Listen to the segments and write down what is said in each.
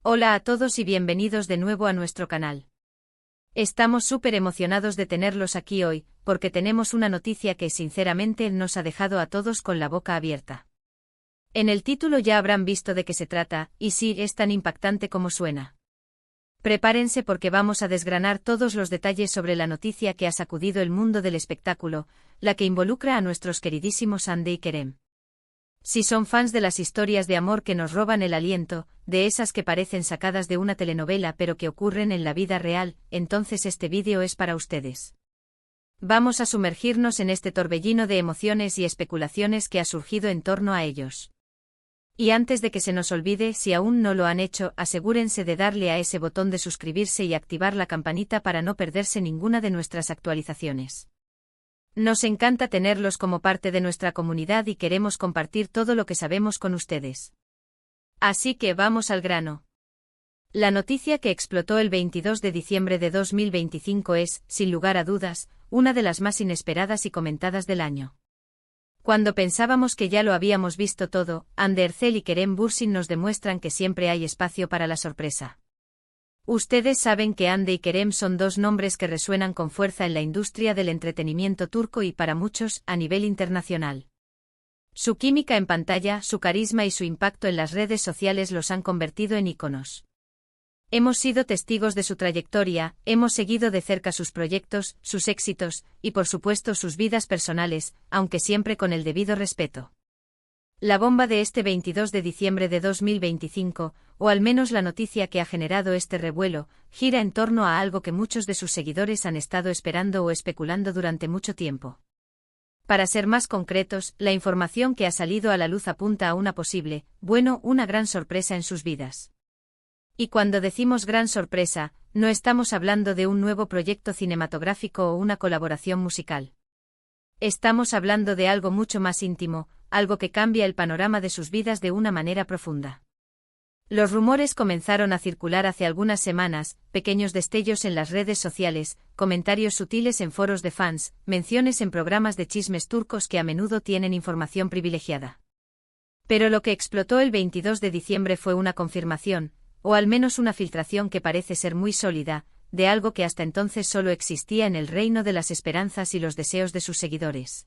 Hola a todos y bienvenidos de nuevo a nuestro canal. Estamos súper emocionados de tenerlos aquí hoy, porque tenemos una noticia que sinceramente nos ha dejado a todos con la boca abierta. En el título ya habrán visto de qué se trata, y sí, es tan impactante como suena. Prepárense porque vamos a desgranar todos los detalles sobre la noticia que ha sacudido el mundo del espectáculo, la que involucra a nuestros queridísimos Hande y Kerem. Si son fans de las historias de amor que nos roban el aliento, de esas que parecen sacadas de una telenovela pero que ocurren en la vida real, entonces este vídeo es para ustedes. Vamos a sumergirnos en este torbellino de emociones y especulaciones que ha surgido en torno a ellos. Y antes de que se nos olvide, si aún no lo han hecho, asegúrense de darle a ese botón de suscribirse y activar la campanita para no perderse ninguna de nuestras actualizaciones. Nos encanta tenerlos como parte de nuestra comunidad y queremos compartir todo lo que sabemos con ustedes. Así que vamos al grano. La noticia que explotó el 22 de diciembre de 2025 es, sin lugar a dudas, una de las más inesperadas y comentadas del año. Cuando pensábamos que ya lo habíamos visto todo, Hande Erçel y Kerem Bürsin nos demuestran que siempre hay espacio para la sorpresa. Ustedes saben que Hande y Kerem son dos nombres que resuenan con fuerza en la industria del entretenimiento turco y para muchos, a nivel internacional. Su química en pantalla, su carisma y su impacto en las redes sociales los han convertido en íconos. Hemos sido testigos de su trayectoria, hemos seguido de cerca sus proyectos, sus éxitos, y por supuesto sus vidas personales, aunque siempre con el debido respeto. La bomba de este 22 de diciembre de 2025, o al menos la noticia que ha generado este revuelo, gira en torno a algo que muchos de sus seguidores han estado esperando o especulando durante mucho tiempo. Para ser más concretos, la información que ha salido a la luz apunta a una posible, una gran sorpresa en sus vidas. Y cuando decimos gran sorpresa, no estamos hablando de un nuevo proyecto cinematográfico o una colaboración musical. Estamos hablando de algo mucho más íntimo, algo que cambia el panorama de sus vidas de una manera profunda. Los rumores comenzaron a circular hace algunas semanas, pequeños destellos en las redes sociales, comentarios sutiles en foros de fans, menciones en programas de chismes turcos que a menudo tienen información privilegiada. Pero lo que explotó el 22 de diciembre fue una confirmación, o al menos una filtración que parece ser muy sólida, de algo que hasta entonces solo existía en el reino de las esperanzas y los deseos de sus seguidores.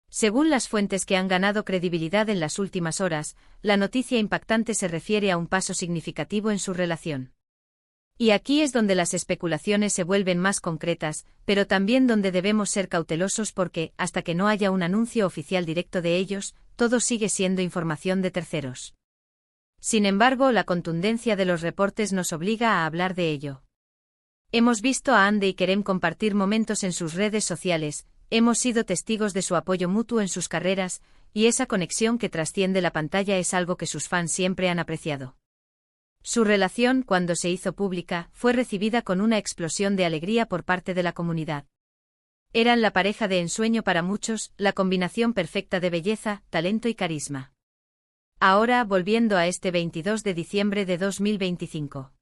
Según las fuentes que han ganado credibilidad en las últimas horas, la noticia impactante se refiere a un paso significativo en su relación. Y aquí es donde las especulaciones se vuelven más concretas, pero también donde debemos ser cautelosos porque, hasta que no haya un anuncio oficial directo de ellos, todo sigue siendo información de terceros. Sin embargo, la contundencia de los reportes nos obliga a hablar de ello. Hemos visto a Hande y Kerem compartir momentos en sus redes sociales, hemos sido testigos de su apoyo mutuo en sus carreras, y esa conexión que trasciende la pantalla es algo que sus fans siempre han apreciado. Su relación, cuando se hizo pública, fue recibida con una explosión de alegría por parte de la comunidad. Eran la pareja de ensueño para muchos, la combinación perfecta de belleza, talento y carisma. Ahora, volviendo a este 22 de diciembre de 2025.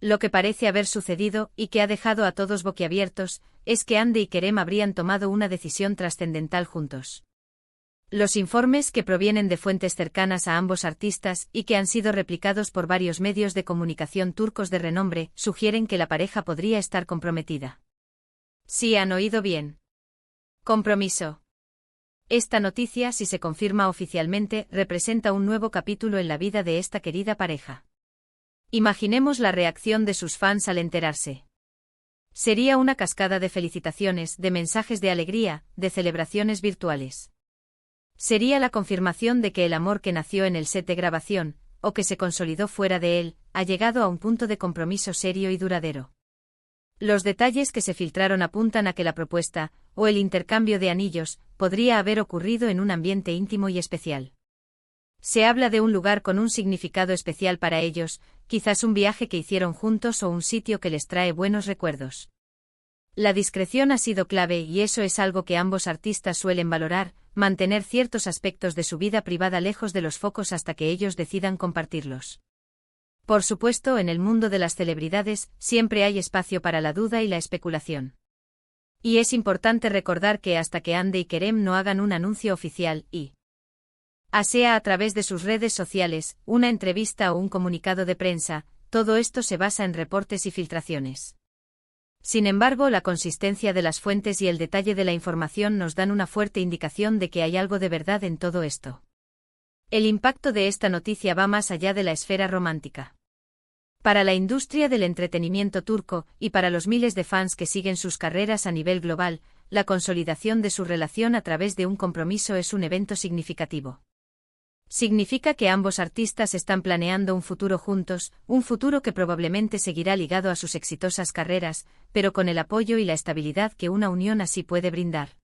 Lo que parece haber sucedido, y que ha dejado a todos boquiabiertos, es que Hande y Kerem habrían tomado una decisión trascendental juntos. Los informes que provienen de fuentes cercanas a ambos artistas y que han sido replicados por varios medios de comunicación turcos de renombre, sugieren que la pareja podría estar comprometida. Sí, han oído bien. Compromiso. Esta noticia, si se confirma oficialmente, representa un nuevo capítulo en la vida de esta querida pareja. Imaginemos la reacción de sus fans al enterarse. Sería una cascada de felicitaciones, de mensajes de alegría, de celebraciones virtuales. Sería la confirmación de que el amor que nació en el set de grabación, o que se consolidó fuera de él, ha llegado a un punto de compromiso serio y duradero. Los detalles que se filtraron apuntan a que la propuesta, o el intercambio de anillos, podría haber ocurrido en un ambiente íntimo y especial. Se habla de un lugar con un significado especial para ellos, quizás un viaje que hicieron juntos o un sitio que les trae buenos recuerdos. La discreción ha sido clave y eso es algo que ambos artistas suelen valorar, mantener ciertos aspectos de su vida privada lejos de los focos hasta que ellos decidan compartirlos. Por supuesto, en el mundo de las celebridades, siempre hay espacio para la duda y la especulación. Y es importante recordar que hasta que Hande y Kerem no hagan un anuncio oficial y sea a través de sus redes sociales, una entrevista o un comunicado de prensa, todo esto se basa en reportes y filtraciones. Sin embargo, la consistencia de las fuentes y el detalle de la información nos dan una fuerte indicación de que hay algo de verdad en todo esto. El impacto de esta noticia va más allá de la esfera romántica. Para la industria del entretenimiento turco, y para los miles de fans que siguen sus carreras a nivel global, la consolidación de su relación a través de un compromiso es un evento significativo. Significa que ambos artistas están planeando un futuro juntos, un futuro que probablemente seguirá ligado a sus exitosas carreras, pero con el apoyo y la estabilidad que una unión así puede brindar.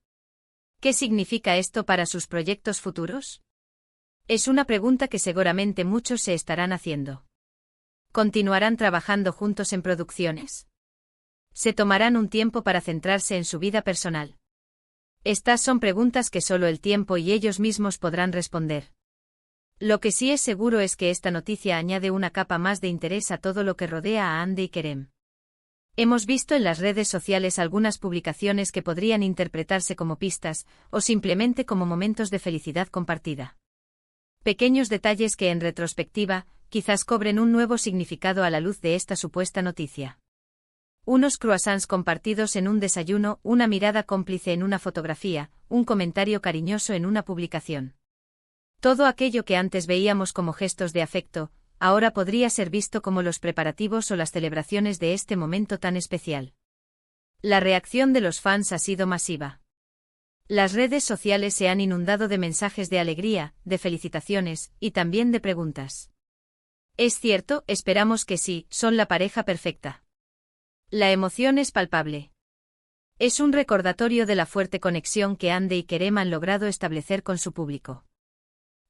¿Qué significa esto para sus proyectos futuros? Es una pregunta que seguramente muchos se estarán haciendo. ¿Continuarán trabajando juntos en producciones? ¿Se tomarán un tiempo para centrarse en su vida personal? Estas son preguntas que solo el tiempo y ellos mismos podrán responder. Lo que sí es seguro es que esta noticia añade una capa más de interés a todo lo que rodea a Hande y Kerem. Hemos visto en las redes sociales algunas publicaciones que podrían interpretarse como pistas, o simplemente como momentos de felicidad compartida. Pequeños detalles que en retrospectiva, quizás cobren un nuevo significado a la luz de esta supuesta noticia. Unos croissants compartidos en un desayuno, una mirada cómplice en una fotografía, un comentario cariñoso en una publicación. Todo aquello que antes veíamos como gestos de afecto, ahora podría ser visto como los preparativos o las celebraciones de este momento tan especial. La reacción de los fans ha sido masiva. Las redes sociales se han inundado de mensajes de alegría, de felicitaciones, y también de preguntas. ¿Es cierto? Esperamos que sí, son la pareja perfecta. La emoción es palpable. Es un recordatorio de la fuerte conexión que Hande y Kerem han logrado establecer con su público.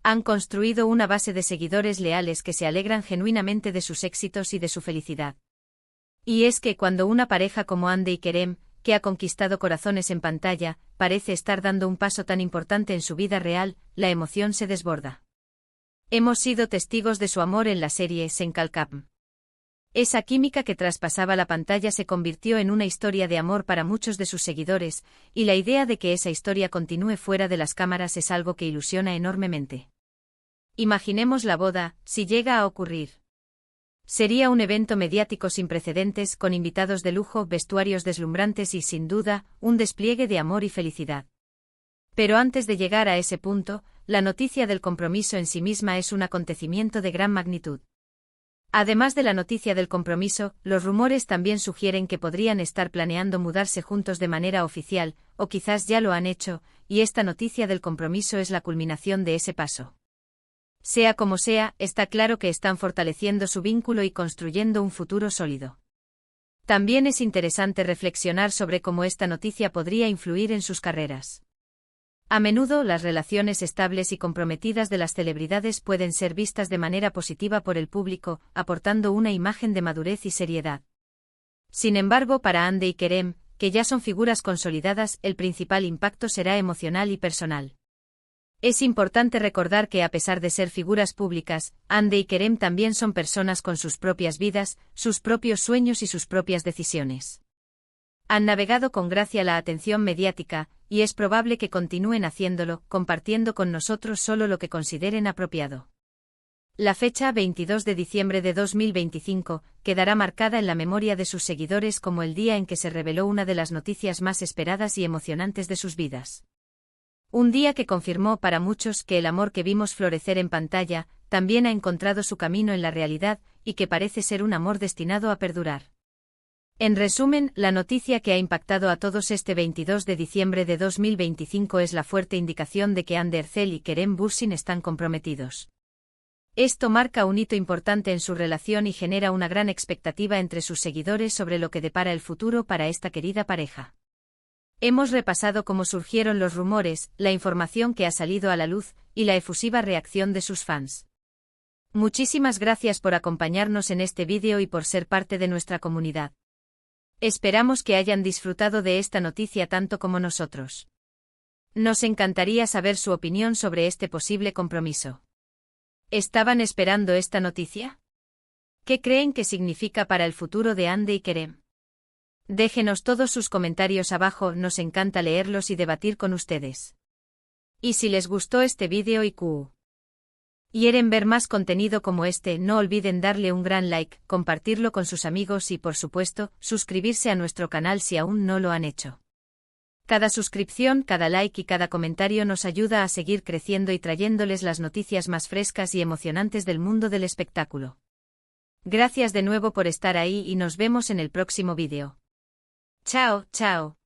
Han construido una base de seguidores leales que se alegran genuinamente de sus éxitos y de su felicidad. Y es que cuando una pareja como Hande y Kerem, que ha conquistado corazones en pantalla, parece estar dando un paso tan importante en su vida real, la emoción se desborda. Hemos sido testigos de su amor en la serie Senkalkam. Esa química que traspasaba la pantalla se convirtió en una historia de amor para muchos de sus seguidores, y la idea de que esa historia continúe fuera de las cámaras es algo que ilusiona enormemente. Imaginemos la boda, si llega a ocurrir. Sería un evento mediático sin precedentes, con invitados de lujo, vestuarios deslumbrantes y, sin duda, un despliegue de amor y felicidad. Pero antes de llegar a ese punto, la noticia del compromiso en sí misma es un acontecimiento de gran magnitud. Además de la noticia del compromiso, los rumores también sugieren que podrían estar planeando mudarse juntos de manera oficial, o quizás ya lo han hecho, y esta noticia del compromiso es la culminación de ese paso. Sea como sea, está claro que están fortaleciendo su vínculo y construyendo un futuro sólido. También es interesante reflexionar sobre cómo esta noticia podría influir en sus carreras. A menudo, las relaciones estables y comprometidas de las celebridades pueden ser vistas de manera positiva por el público, aportando una imagen de madurez y seriedad. Sin embargo, para Hande y Kerem, que ya son figuras consolidadas, el principal impacto será emocional y personal. Es importante recordar que a pesar de ser figuras públicas, Hande y Kerem también son personas con sus propias vidas, sus propios sueños y sus propias decisiones. Han navegado con gracia la atención mediática, y es probable que continúen haciéndolo, compartiendo con nosotros solo lo que consideren apropiado. La fecha 22 de diciembre de 2025 quedará marcada en la memoria de sus seguidores como el día en que se reveló una de las noticias más esperadas y emocionantes de sus vidas. Un día que confirmó para muchos que el amor que vimos florecer en pantalla también ha encontrado su camino en la realidad y que parece ser un amor destinado a perdurar. En resumen, la noticia que ha impactado a todos este 22 de diciembre de 2025 es la fuerte indicación de que Hande Erçel y Kerem Bürsin están comprometidos. Esto marca un hito importante en su relación y genera una gran expectativa entre sus seguidores sobre lo que depara el futuro para esta querida pareja. Hemos repasado cómo surgieron los rumores, la información que ha salido a la luz, y la efusiva reacción de sus fans. Muchísimas gracias por acompañarnos en este vídeo y por ser parte de nuestra comunidad. Esperamos que hayan disfrutado de esta noticia tanto como nosotros. Nos encantaría saber su opinión sobre este posible compromiso. ¿Estaban esperando esta noticia? ¿Qué creen que significa para el futuro de Hande y Kerem? Déjenos todos sus comentarios abajo, nos encanta leerlos y debatir con ustedes. Y si les gustó este vídeo y ¿Quieren ver más contenido como este? No olviden darle un gran like, compartirlo con sus amigos y, por supuesto, suscribirse a nuestro canal si aún no lo han hecho. Cada suscripción, cada like y cada comentario nos ayuda a seguir creciendo y trayéndoles las noticias más frescas y emocionantes del mundo del espectáculo. Gracias de nuevo por estar ahí y nos vemos en el próximo vídeo. Chao, chao.